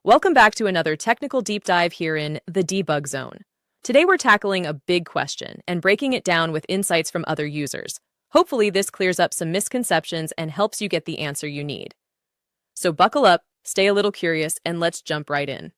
Welcome back to another technical deep dive here in the debug zone. Today we're tackling a big question and breaking it down with insights from other users. Hopefully this clears up some misconceptions and helps you get the answer you need. So buckle up, stay a little curious, and let's jump right in.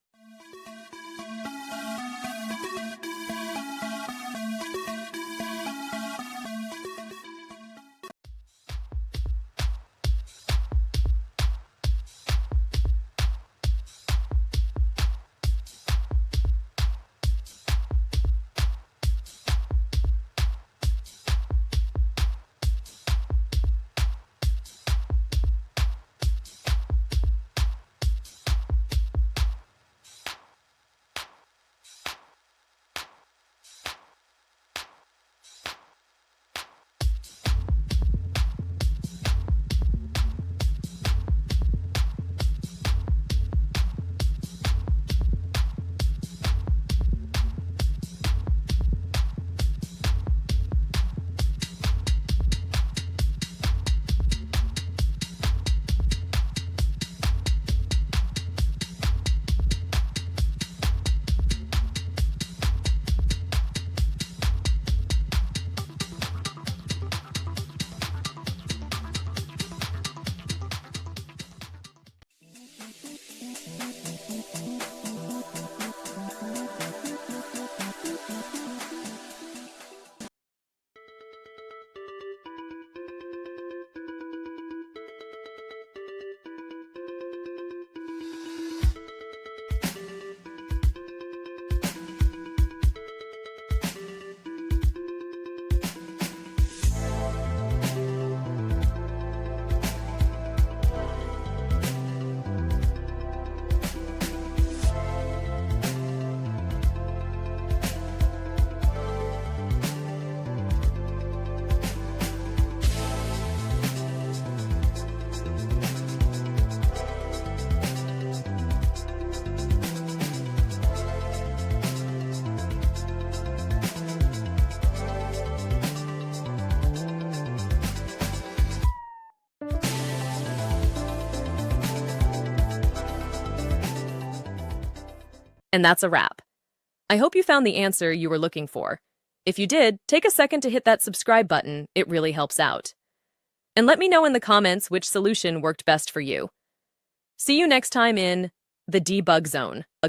And that's a wrap. I hope you found the answer you were looking for. If you did, take a second to hit that subscribe button. It really helps out. And let me know in the comments which solution worked best for you. See you next time in the debug zone.